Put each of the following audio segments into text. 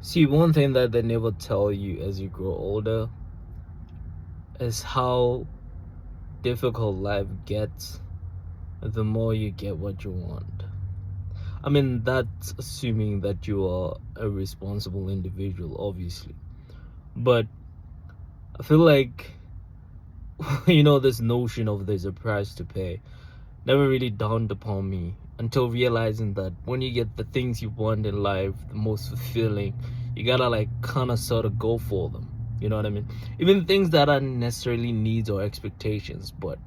See, one thing that they never tell you as you grow older is how difficult life gets the more you get what you want. I mean, that's assuming that you are a responsible individual, obviously. But I feel like, this notion of there's a price to pay never really dawned upon me until realizing that when you get the things you want in life, the most fulfilling, you gotta like kind of sort of go for them. You know what I mean? Even things that aren't necessarily needs or expectations, but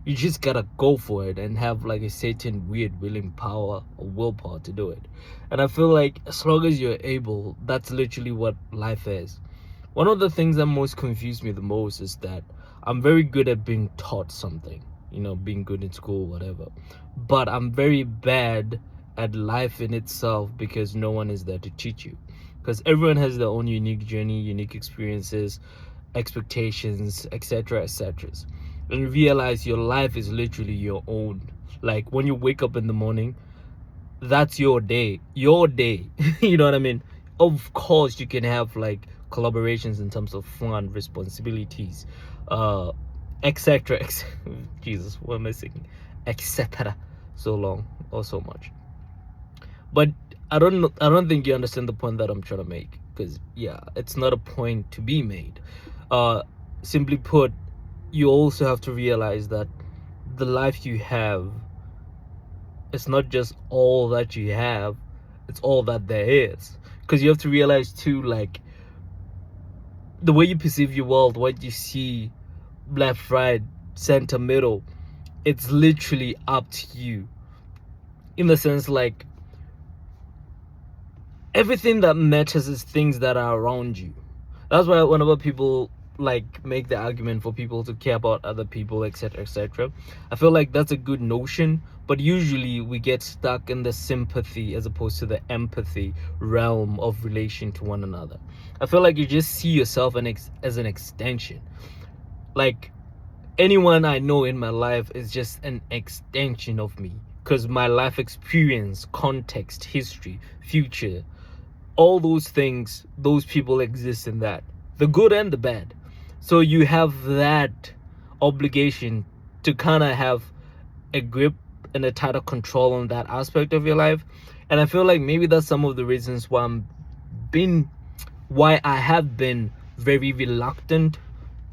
you just gotta go for it and have like a certain weird willing power or willpower to do it. And I feel like as long as you're able, that's literally what life is. One of the things that most confused me the most is that I'm very good at being taught something, being good in school, whatever. But I'm very bad at life in itself because no one is there to teach you. Because everyone has their own unique journey, unique experiences, expectations, etc., etc. And you realize your life is literally your own. Like when you wake up in the morning, that's your day. Your day. You know what I mean? Of course, you can have like collaborations in terms of fun, responsibilities, uh, etc. Jesus, what am I saying? Etc. So long or so much. But I don't think you understand the point that I'm trying to make. Because yeah, it's not a point to be made. Uh, Simply put, you also have to realize that the life you have, it's not just all that you have, it's all that there is. Because you have to realize too, like, the way you perceive your world, what you see, left, right, center, middle, it's literally up to you. In the sense, like, everything that matters is things that are around you. That's why whenever people like make the argument for people to care about other people, etc., etc., I feel like that's a good notion, but usually we get stuck in the sympathy as opposed to the empathy realm of relation to one another. I feel like you just see yourself as an extension. Like, anyone I know in my life is just an extension of me, because my life experience, context, history, future, all those things, those people exist in that, the good and the bad. So you have that obligation to kind of have a grip and a tighter control on that aspect of your life. And I feel like maybe that's some of the reasons why I have been very reluctant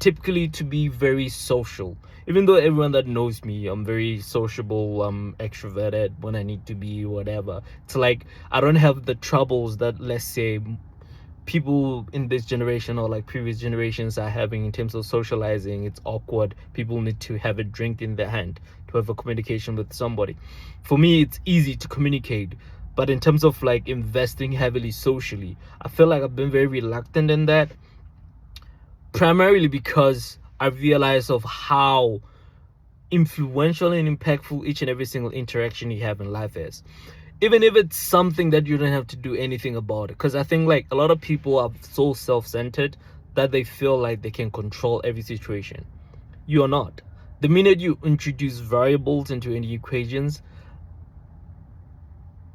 typically to be very social. Even though everyone that knows me, I'm very sociable, I'm extroverted when I need to be, whatever. It's like I don't have the troubles that, let's say, people in this generation or like previous generations are having in terms of socializing. It's awkward. People need to have a drink in their hand to have a communication with somebody. For me, it's easy to communicate, but in terms of like investing heavily socially, I feel like I've been very reluctant in that, primarily because I realized of how influential and impactful each and every single interaction you have in life is, even if it's something that you don't have to do anything about it. Because I think like a lot of people are so self-centered that they feel like they can control every situation. You're not. The minute you introduce variables into any equations,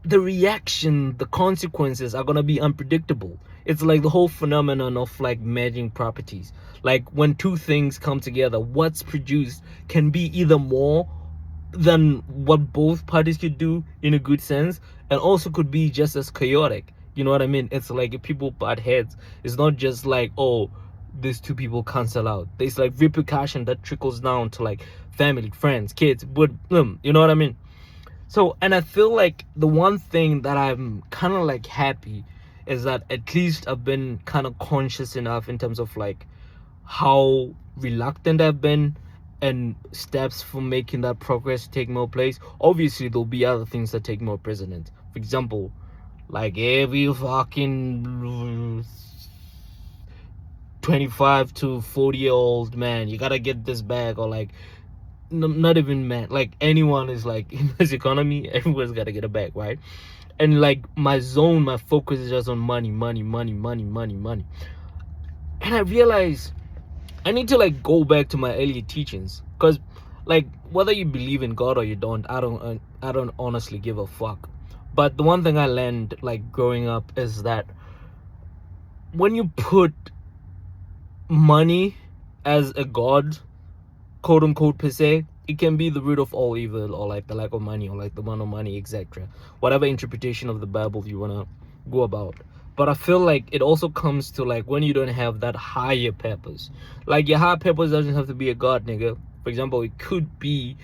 the reaction, the consequences are gonna be unpredictable. It's like the whole phenomenon of like merging properties. Like when two things come together, what's produced can be either more than what both parties could do in a good sense, and also could be just as chaotic. You know what I mean? It's like if people butt heads, it's not just like, oh, these two people cancel out. There's like repercussion that trickles down to like family, friends, kids, but you know what I mean? So, and I feel like the one thing that I'm kind of like happy is that at least I've been kind of conscious enough in terms of like how reluctant I've been, and steps for making that progress take more place. Obviously, there'll be other things that take more precedence. For example, like every fucking 25 to 40-year-old man, you gotta get this bag, or like not even man, like anyone is like in this economy, everyone's got to get a bag, right? And like my focus is just on money, money, money, money, money, money. And I realize I need to like go back to my earlier teachings, because like whether you believe in God or you don't, I don't honestly give a fuck. But the one thing I learned like growing up is that when you put money as a god, quote unquote, per se, it can be the root of all evil, or like the lack of money, or like the want of money, etc. Whatever interpretation of the Bible you want to go about. But I feel like it also comes to like when you don't have that higher purpose. Like your higher purpose doesn't have to be a god, nigga. For example, it could be,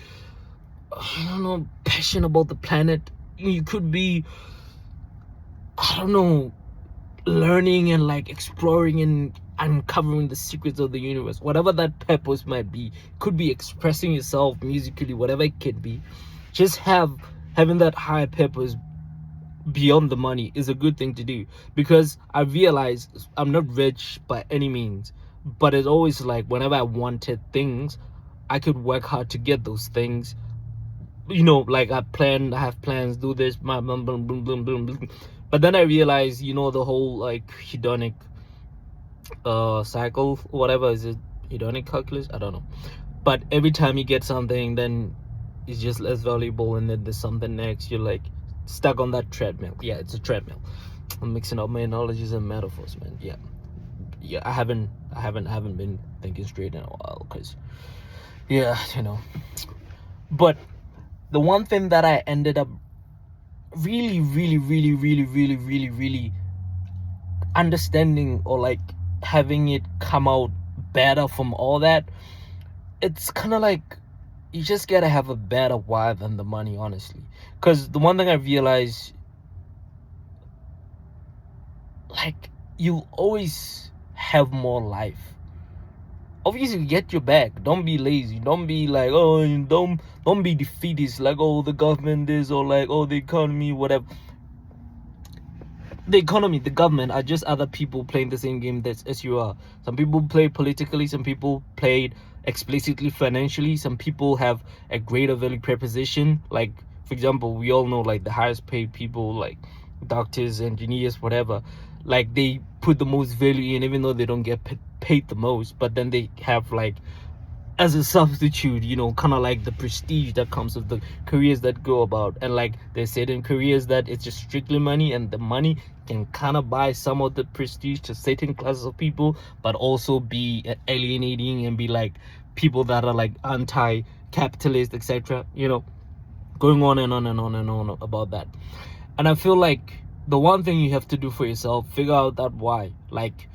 I don't know, passion about the planet. You could be, I don't know, learning and like exploring and uncovering the secrets of the universe. Whatever that purpose might be, could be expressing yourself musically, whatever it could be. Just having that higher purpose beyond the money is a good thing to do, because I realize I'm not rich by any means, but it's always like whenever I wanted things, I could work hard to get those things. Like I have plans, do this, boom, boom, boom, boom, boom, boom. But then I realized, the whole like hedonic cycle, whatever is it, hedonic calculus, I don't know. But every time you get something, then it's just less valuable, and then there's something next. You're like stuck on that treadmill. Yeah, it's a treadmill. I'm mixing up my analogies and metaphors, man. Yeah. I haven't been thinking straight in a while, because But the one thing that I ended up really, really, really, really, really, really, really understanding, or like having it come out better from all that, it's kind of like you just gotta have a better why than the money, honestly. Because the one thing I realized, like, you always have more life. Obviously, get your back. Don't be lazy. Don't be like, oh, don't be defeatist. Like, oh, the government is, or like, oh, the economy, whatever. The economy, the government are just other people playing the same game as you are. Some people play politically, some people played explicitly financially, some people have a greater value proposition. Like, for example, we all know like the highest paid people, like doctors, engineers, whatever, like they put the most value in, even though they don't get paid the most, but then they have like as a substitute, kind of like the prestige that comes with the careers that go about. And like they said in careers that it's just strictly money, and the money can kind of buy some of the prestige to certain classes of people, but also be alienating and be like people that are like anti-capitalist, etc. Going on and on and on and on about that. And I feel like the one thing you have to do for yourself, figure out that why. Like,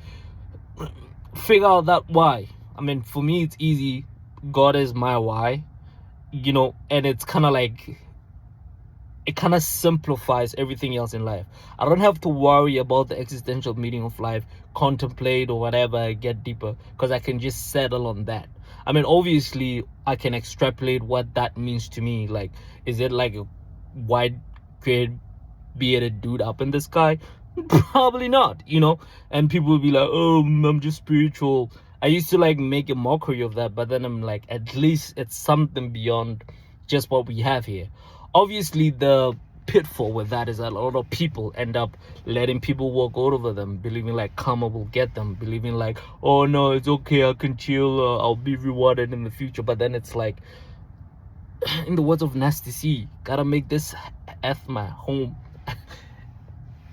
figure out that why. I mean, for me, it's easy. God is my why, and it's kind of like, it kind of simplifies everything else in life. I don't have to worry about the existential meaning of life, contemplate or whatever, get deeper, because I can just settle on that. I mean, obviously, I can extrapolate what that means to me. Like, is it like a wide, great, bearded dude up in the sky? Probably not, and people will be like, oh, I'm just spiritual. I used to like make a mockery of that, but then I'm like, at least it's something beyond just what we have here. Obviously, the pitfall with that is that a lot of people end up letting people walk all over them, believing like karma will get them, believing like, oh no, it's okay, I can chill, I'll be rewarded in the future. But then it's like, in the words of Nasty C, gotta make this earth my home.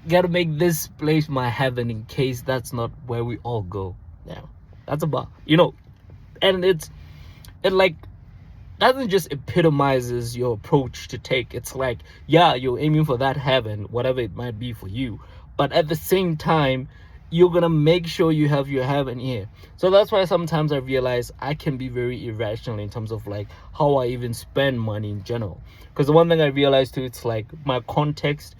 Gotta make this place my heaven, in case that's not where we all go. Yeah, that's about, and it like doesn't just epitomizes your approach to take. It's like, yeah, you're aiming for that heaven, whatever it might be for you, but at the same time, you're gonna make sure you have your heaven here. So that's why sometimes I realize I can be very irrational in terms of like how I even spend money in general. Because the one thing I realized too, it's like my context.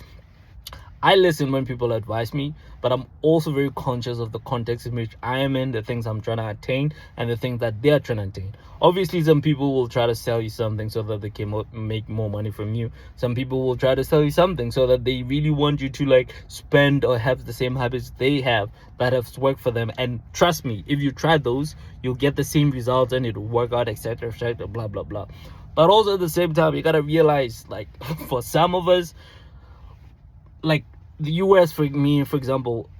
I listen when people advise me, but I'm also very conscious of the context in which I am in, the things I'm trying to attain, and the things that they're trying to attain. Obviously, some people will try to sell you something so that they can make more money from you. Some people will try to sell you something so that they really want you to like spend or have the same habits they have that have worked for them. And trust me, if you try those, you'll get the same results and it'll work out, etc., etc., blah, blah, blah. But also at the same time, you gotta realize, like, for some of us, like the US, for me, for example,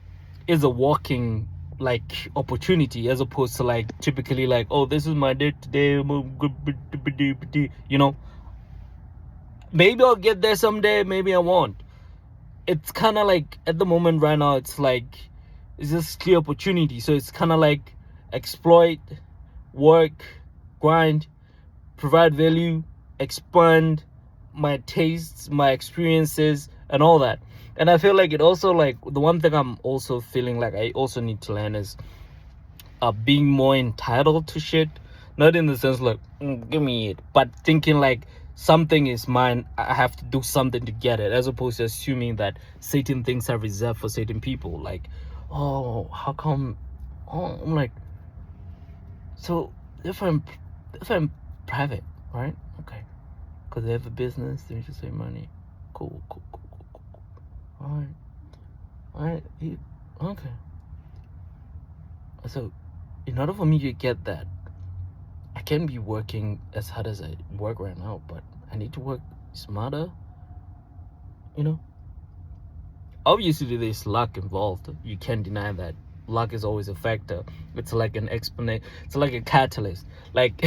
is a walking like opportunity, as opposed to like typically like, oh, this is my day today, maybe I'll get there someday, maybe I won't. It's kind of like at the moment right now, it's like it's just clear opportunity. So it's kind of like exploit, work, grind, provide value, expand my tastes, my experiences, and all that. And I feel like it also, like, the one thing I'm also feeling like I also need to learn is being more entitled to shit. Not in the sense like, give me it, but thinking like something is mine, I have to do something to get it, as opposed to assuming that certain things are reserved for certain people. Like, oh, how come? Oh, I'm like, so if I'm private, right? Okay, because they have a business, they just say money. Cool. All right. Okay. So, in order for me to get that, I can be working as hard as I work right now, but I need to work smarter. Obviously there's luck involved. You can't deny that. Luck is always a factor. It's like an exponent. It's like a catalyst. Like,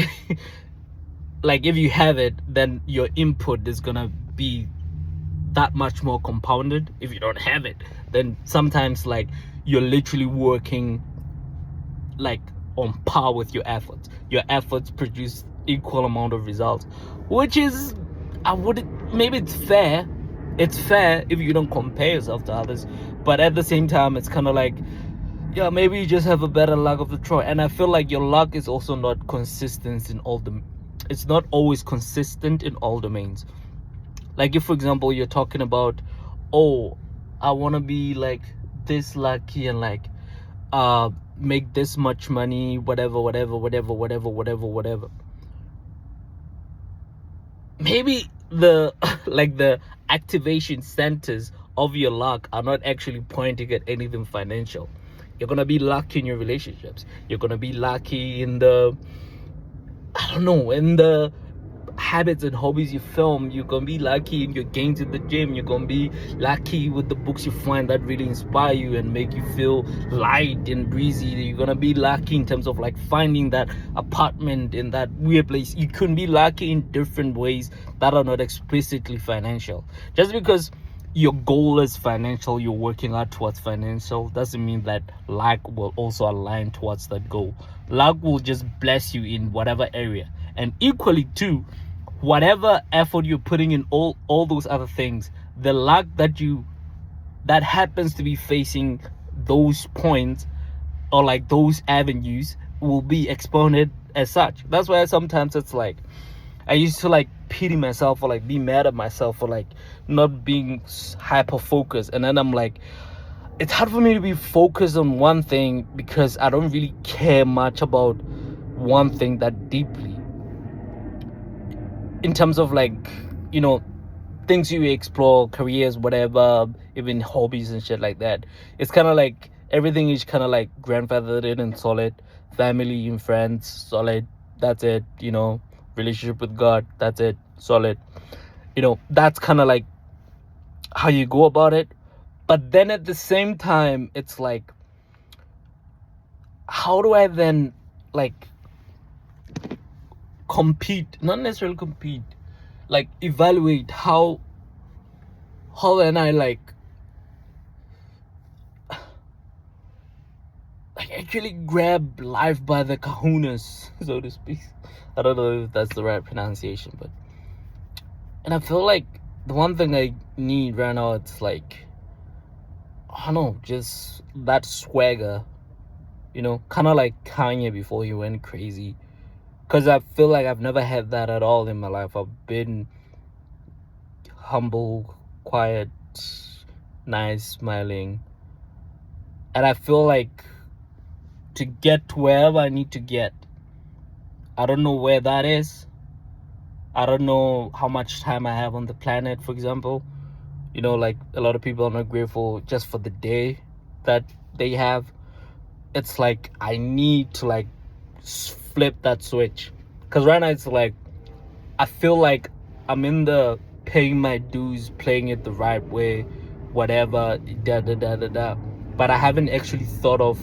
like if you have it, then your input is gonna be that much more compounded. If you don't have it, then sometimes like you're literally working like on par with your efforts. Your efforts produce equal amount of results, which is, maybe it's fair. It's fair if you don't compare yourself to others, but at the same time, it's kind of like, yeah, maybe you just have a better luck of the draw. And I feel like your luck is also not consistent in all the. It's not always consistent in all domains. Like if, for example, you're talking about, oh, I want to be like this lucky and like make this much money, whatever. Maybe the like the activation centers of your luck are not actually pointing at anything financial. You're gonna be lucky in your relationships. You're gonna be lucky in the, I don't know, in the habits and hobbies you film. You're gonna be lucky in your gains in the gym. You're gonna be lucky with the books you find that really inspire you and make you feel light and breezy. You're gonna be lucky in terms of like finding that apartment in that weird place. You can be lucky in different ways that are not explicitly financial. Just because your goal is financial, you're working out towards financial, doesn't mean that luck will also align towards that goal. Luck will just bless you in whatever area. And equally too, whatever effort you're putting in all those other things, the luck that happens to be facing those points or like those avenues will be expounded as such. That's why sometimes it's like I used to like pity myself or like be mad at myself for like not being hyper focused. And then I'm like, it's hard for me to be focused on one thing because I don't really care much about one thing that deeply, in terms of like, things you explore, careers, whatever, even hobbies and shit like that. It's kind of like everything is kind of like grandfathered in and solid. Family and friends, solid. That's it. Relationship with God, that's it. Solid. That's kind of like how you go about it. But then at the same time, it's like, how do I then like not necessarily compete, like evaluate how then I like actually grab life by the kahunas, so to speak. I don't know if that's the right pronunciation, but, and I feel like the one thing I need right now, it's like, I don't know, just that swagger, kind of like Kanye before he went crazy. Because I feel like I've never had that at all in my life. I've been humble, quiet, nice, smiling. And I feel like to get to wherever I need to get, I don't know where that is. I don't know how much time I have on the planet, for example. Like a lot of people are not grateful just for the day that they have. It's like I need to like flip that switch, because right now it's like I feel like I'm in the paying my dues, playing it the right way, whatever, but I haven't actually thought of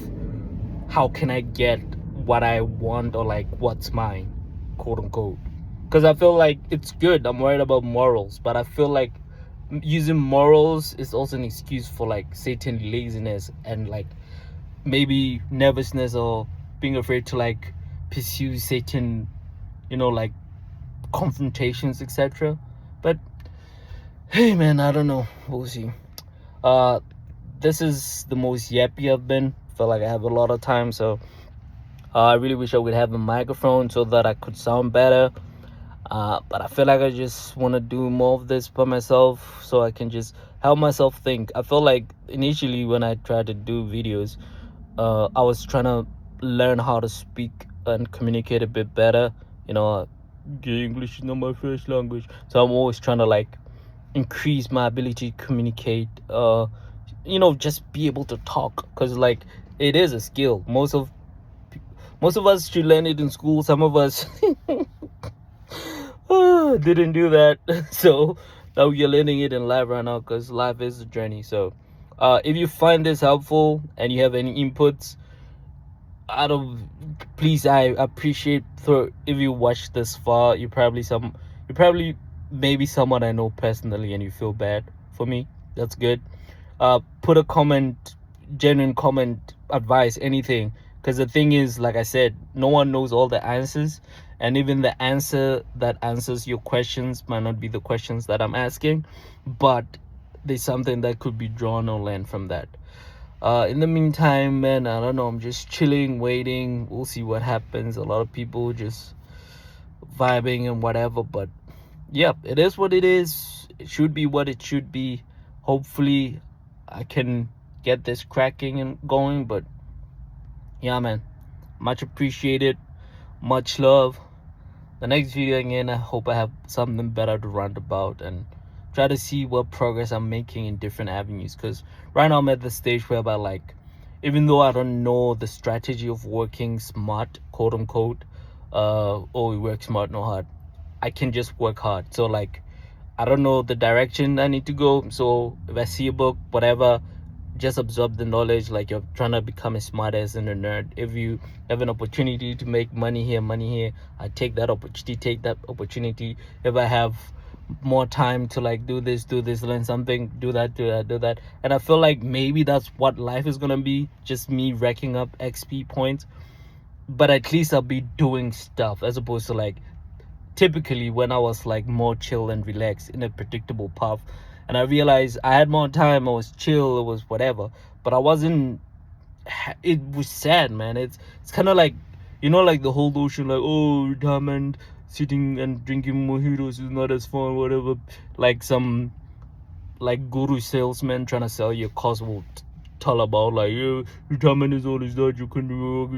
how can I get what I want or like what's mine, quote unquote. Because I feel like it's good, I'm worried about morals, but I feel like using morals is also an excuse for like certain laziness and like maybe nervousness or being afraid to like pursue certain, like confrontations, etc. But hey, man, I don't know. We'll see. This is the most yappy I've been. Feel like I have a lot of time, so I really wish I would have a microphone so that I could sound better. But I feel like I just want to do more of this by myself so I can just help myself think. I feel like initially when I tried to do videos, I was trying to learn how to speak and communicate a bit better. English is not my first language, so I'm always trying to like increase my ability to communicate. Just be able to talk, because like it is a skill. Most of us should learn it in school. Some of us didn't do that. So now you're learning it in life right now, because life is a journey. So if you find this helpful and you have any inputs, please, I appreciate if you watch this far. You probably maybe someone I know personally and you feel bad for me. That's good. Put a comment, genuine comment, advice, anything, because the thing is, like I said, no one knows all the answers, and even the answer that answers your questions might not be the questions that I'm asking, but there's something that could be drawn or learned from that. In the meantime, man, I don't know, I'm just chilling, waiting. We'll see what happens. A lot of people just vibing and whatever, but yeah, it is what it is. It should be what it should be. Hopefully I can get this cracking and going. But yeah, man, much appreciated, much love. The next video again, I hope I have something better to rant about and try to see what progress I'm making in different avenues, because right now I'm at the stage whereby, like, even though I don't know the strategy of working smart, quote unquote, we work smart, no hard, I can just work hard. So like, I don't know the direction I need to go, so if I see a book, whatever, just absorb the knowledge. Like, you're trying to become as smart as a nerd. If you have an opportunity to make money here, I take that opportunity. If I have more time to like do this, learn something, do that. And I feel like maybe that's what life is gonna be, just me racking up XP points. But at least I'll be doing stuff, as opposed to like typically when I was like more chill and relaxed in a predictable path. And I realized I had more time, I was chill, it was whatever, but I wasn't. It was sad, man. It's kind of like, like the whole notion, like, oh, retirement, sitting and drinking mojitos is not as fun, whatever. Like some like guru salesman trying to sell you a course will tell about, like, yeah, retirement is all is that you can do.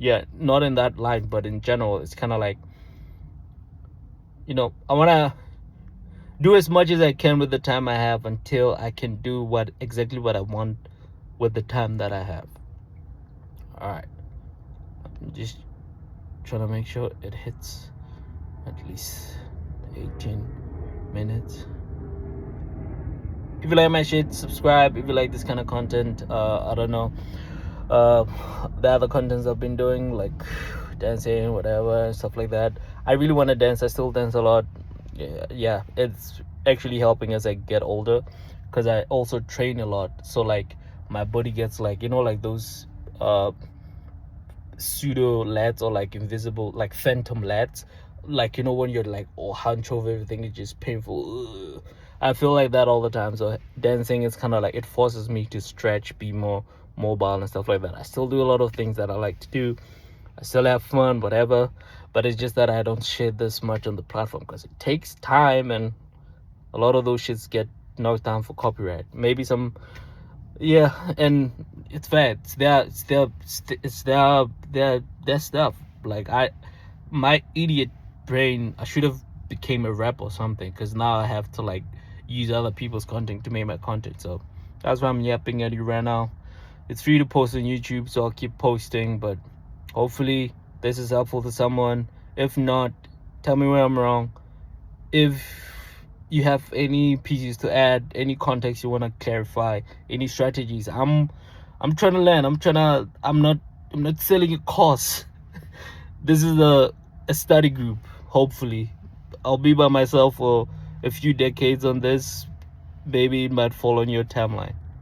Yeah, not in that line, but in general, it's kind of like, I want to do as much as I can with the time I have until I can do exactly what I want with the time that I have. All right, I'm just trying to make sure it hits at least 18 minutes. If you like my shit, subscribe. If you like this kind of content, I don't know, the other contents I've been doing, like dancing, whatever, stuff like that. I really want to dance. I still dance a lot. Yeah, it's actually helping as I get older, because I also train a lot. So like my body gets like, like those pseudo lats, or like invisible, like phantom lats, like, when you're like all hunch over everything, it's just painful. Ugh. I feel like that all the time. So dancing is kind of like, it forces me to stretch, be more mobile and stuff like that. I still do a lot of things that I like to do. I still have fun, whatever, but it's just that I don't share this much on the platform because it takes time, and a lot of those shits get knocked down for copyright. Maybe some, yeah, and it's fair. It's their stuff. Like, my idiot brain, I should have became a rap or something, because now I have to like use other people's content to make my content. So that's why I'm yapping at you right now. It's free to post on YouTube, so I'll keep posting, but hopefully this is helpful to someone. If not, tell me where I'm wrong. If you have any pieces to add, any context you want to clarify, any strategies, I'm trying to learn. I'm not selling a course. This is a study group. Hopefully I'll be by myself for a few decades on this. Maybe it might fall on your timeline.